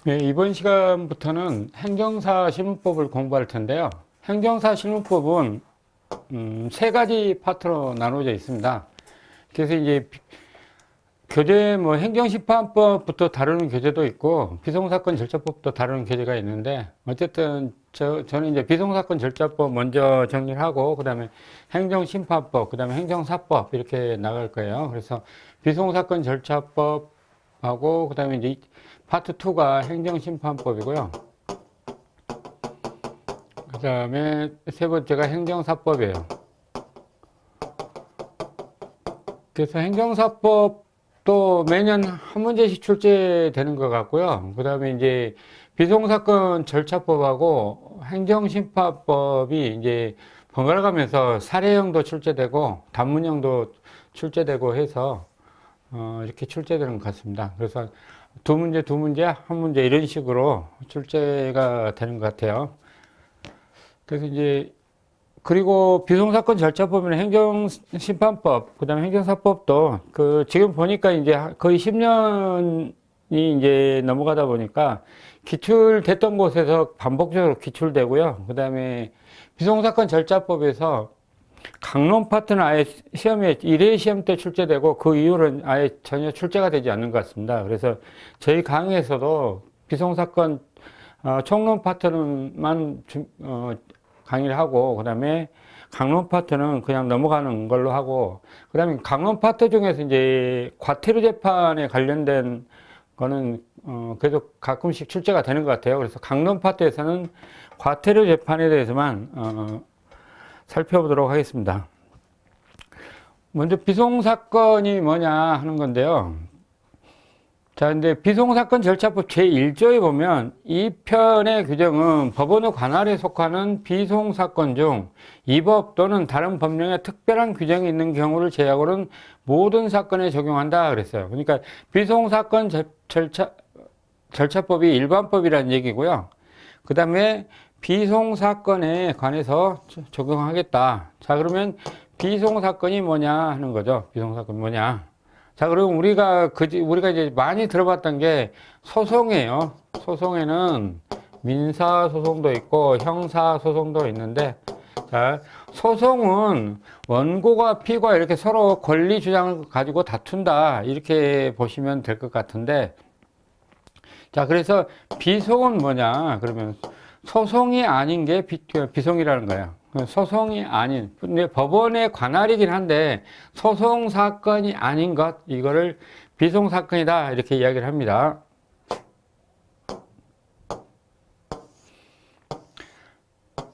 네, 이번 시간부터는 행정사 실무법을 공부할 텐데요. 행정사 실무법은 세 가지 파트로 나눠져 있습니다. 그래서 이제 교재 행정심판법부터 다루는 교재도 있고 비송사건 절차법도 다루는 교재가 있는데 어쨌든 저는 이제 비송사건 절차법 먼저 정리를 하고 그다음에 행정심판법, 그다음에 행정사법 이렇게 나갈 거예요. 그래서 비송사건 절차법하고 그다음에 이제 파트 2가 행정심판법이고요. 그 다음에 세 번째가 행정사법이에요. 그래서 행정사법도 매년 한 문제씩 출제되는 것 같고요. 그 다음에 이제 비송사건 절차법하고 행정심판법이 이제 번갈아 가면서 사례형도 출제되고 단문형도 출제되고 해서 이렇게 출제되는 것 같습니다. 그래서 두 문제, 한 문제 이런 식으로 출제가 되는 것 같아요. 그래서 이제 그리고 비송사건 절차법이나 행정심판법, 그다음에 행정사법도 지금 보니까 이제 거의 10년이 이제 넘어가다 보니까 기출됐던 곳에서 반복적으로 기출되고요. 그다음에 비송사건 절차법에서 강론 파트는 아예 시험에 1회 시험 때 출제되고 그 이후로는 아예 전혀 출제가 되지 않는 것 같습니다. 그래서 저희 강의에서도 비송사건 총론 파트는만 강의를 하고 그다음에 강론 파트는 그냥 넘어가는 걸로 하고 그다음에 강론 파트 중에서 이제 과태료 재판에 관련된 거는 그래도 가끔씩 출제가 되는 것 같아요. 그래서 강론 파트에서는 과태료 재판에 대해서만 살펴보도록 하겠습니다. 먼저 비송사건이 뭐냐 하는 건데요. 자, 근데 비송사건 절차법 제1조에 보면 이 편의 규정은 법원의 관할에 속하는 비송사건 중 이 법 또는 다른 법령에 특별한 규정이 있는 경우를 제외하고는 모든 사건에 적용한다 그랬어요. 그러니까 비송사건 절차법이 일반법이라는 얘기고요. 그 다음에 비송사건에 관해서 적용하겠다. 자, 그러면 비송사건이 뭐냐 하는 거죠. 비송사건이 뭐냐. 자, 그럼 우리가 이제 많이 들어봤던 게 소송이에요. 소송에는 민사소송도 있고 형사소송도 있는데, 자, 소송은 원고가 피고가 이렇게 서로 권리 주장을 가지고 다툰다. 이렇게 보시면 될 것 같은데, 자, 그래서 비송은 뭐냐. 그러면 소송이 아닌 게 비송이라는 거예요. 소송이 아닌, 근데 법원의 관할이긴 한데 소송 사건이 아닌 것, 이거를 비송 사건이다 이렇게 이야기를 합니다.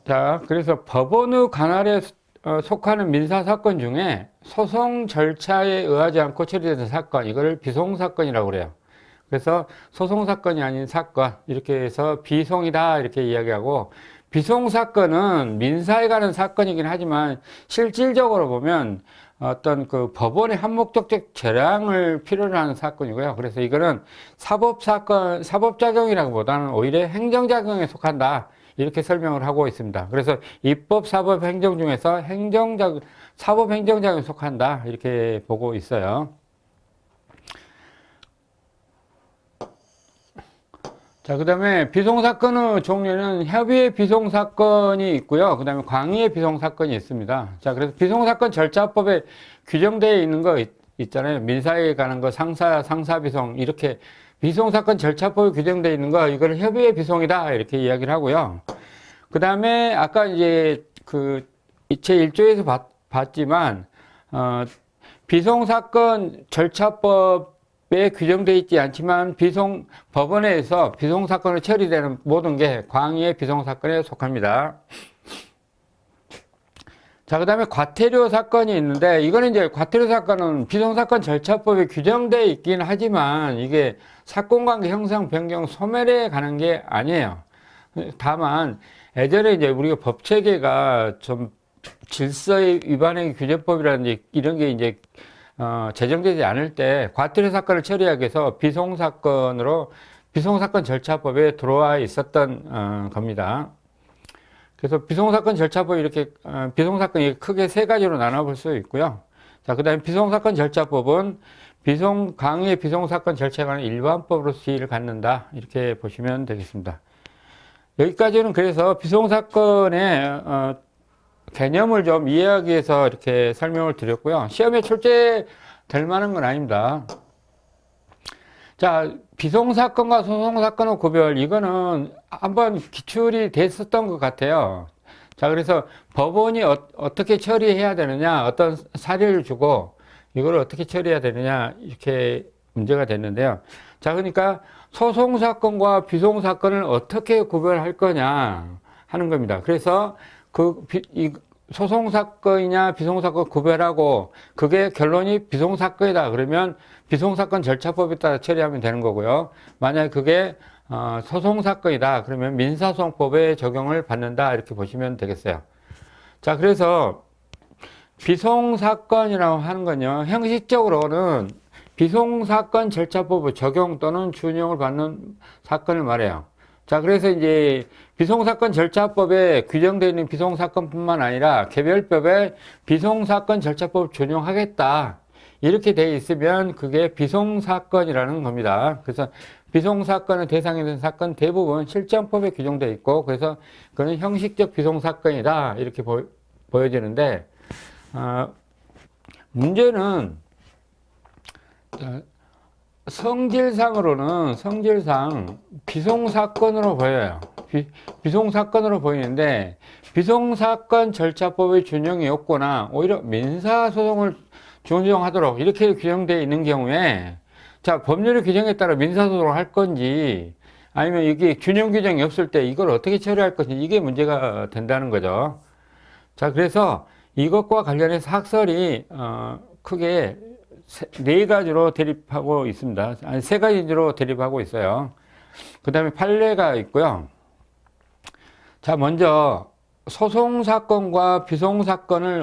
자, 그래서 법원의 관할에 속하는 민사 사건 중에 소송 절차에 의하지 않고 처리되는 사건, 이거를 비송 사건이라고 그래요. 그래서 소송 사건이 아닌 사건 이렇게 해서 비송이다 이렇게 이야기하고, 비송 사건은 민사에 관한 사건이긴 하지만 실질적으로 보면 어떤 법원의 한목적적 재량을 필요로 하는 사건이고요. 그래서 이거는 사법사건, 사법작용이라기보다는 오히려 행정작용에 속한다 이렇게 설명을 하고 있습니다. 그래서 입법, 사법, 행정 중에서 사법 행정작용에 속한다 이렇게 보고 있어요. 자, 그 다음에 비송사건의 종류는 협의의 비송사건이 있고요. 그 다음에 광의의 비송사건이 있습니다. 자, 그래서 비송사건 절차법에 규정되어 있는 거 있잖아요. 민사에 관한 거, 상사비송, 이렇게 비송사건 절차법에 규정되어 있는 거, 이걸 협의의 비송이다. 이렇게 이야기를 하고요. 그 다음에 아까 이제 제1조에서 봤지만, 비송사건 절차법에 규정되어 있지 않지만 법원에서 비송사건을 처리되는 모든 게 광의의 비송사건에 속합니다. 자, 그 다음에 과태료 사건이 있는데, 이거는 이제 과태료 사건은 비송사건 절차법에 규정되어 있긴 하지만 이게 사건관계 형성, 변경, 소멸에 관한 게 아니에요. 다만 예전에 이제 우리가 법체계가 좀 질서의 위반행 규제법이라든지 이런 게 이제 제정되지 않을 때 과태료 사건을 처리하기 위해서 비송사건 절차법에 들어와 있었던 겁니다. 그래서 비송사건 절차법 비송사건이 크게 세 가지로 나눠볼 수 있고요. 자, 그 다음에 비송사건 절차법은 강의 비송사건 절차가 일반법으로 수위를 갖는다. 이렇게 보시면 되겠습니다. 여기까지는 그래서 비송사건의 개념을 좀 이해하기 위해서 이렇게 설명을 드렸고요. 시험에 출제될 만한 건 아닙니다. 자, 비송사건과 소송사건의 구별, 이거는 한번 기출이 됐었던 것 같아요. 자, 그래서 법원이 어떻게 처리해야 되느냐, 어떤 사례를 주고 이걸 어떻게 처리해야 되느냐, 이렇게 문제가 됐는데요. 자, 그러니까 소송사건과 비송사건을 어떻게 구별할 거냐 하는 겁니다. 그래서 소송사건이냐 비송사건 구별하고 그게 결론이 비송사건이다 그러면 비송사건 절차법에 따라 처리하면 되는 거고요. 만약에 그게 소송사건이다 그러면 민사소송법에 적용을 받는다 이렇게 보시면 되겠어요. 자, 그래서 비송사건이라고 하는 건요, 형식적으로는 비송사건 절차법의 적용 또는 준용을 받는 사건을 말해요. 자, 그래서 이제 비송사건 절차법에 규정되어 있는 비송사건뿐만 아니라 개별법에 비송사건 절차법 준용하겠다 이렇게 되어 있으면 그게 비송사건이라는 겁니다. 그래서 비송사건의 대상이 된 사건 대부분 실정법에 규정되어 있고 그래서 그는 형식적 비송사건이다 이렇게 보여지는데 문제는 성질상 비송사건으로 보여요. 비송사건으로 보이는데 비송사건 절차법의 준용이 없거나 오히려 민사소송을 준용하도록 이렇게 규정되어 있는 경우에 자, 법률의 규정에 따라 민사소송을 할 건지 아니면 이게 준용 규정이 없을 때 이걸 어떻게 처리할 건지 이게 문제가 된다는 거죠. 자, 그래서 이것과 관련해서 학설이 크게 네 가지로 대립하고 있습니다. 아니, 세 가지로 대립하고 있어요. 그 다음에 판례가 있고요. 자, 먼저 소송사건과 비송사건을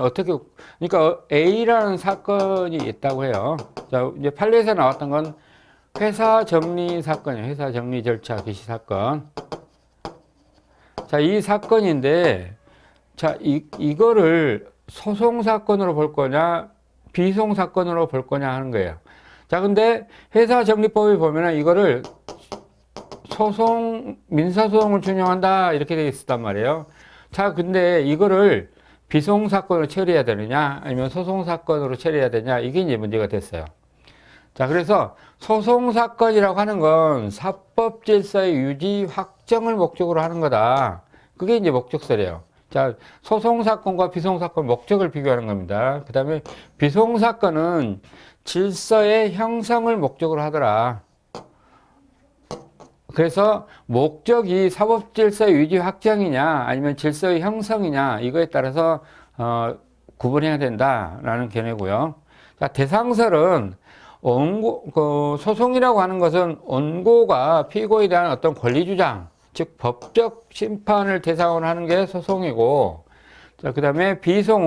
그러니까 A라는 사건이 있다고 해요. 자, 이제 판례에서 나왔던 건 회사 정리 사건이에요. 회사 정리 절차 개시 사건. 자, 이 사건인데, 자, 이거를 소송사건으로 볼 거냐, 비송사건으로 볼 거냐 하는 거예요. 자, 근데 회사 정리법에 보면은 이거를 민사소송을 준용한다 이렇게 되어 있었단 말이에요. 자, 근데 이거를 비송사건으로 처리해야 되느냐 아니면 소송사건으로 처리해야 되냐 이게 이제 문제가 됐어요. 자, 그래서 소송사건이라고 하는 건 사법 질서의 유지 확정을 목적으로 하는 거다. 그게 이제 목적설이에요. 자, 소송사건과 비송사건 목적을 비교하는 겁니다. 그 다음에 비송사건은 질서의 형성을 목적으로 하더라. 그래서 목적이 사법질서의 유지 확정이냐 아니면 질서의 형성이냐 이거에 따라서 구분해야 된다라는 견해고요. 자, 대상설은 소송이라고 하는 것은 원고가 피고에 대한 어떤 권리주장 즉 법적 심판을 대상으로 하는 게 소송이고 자, 그 다음에 비송은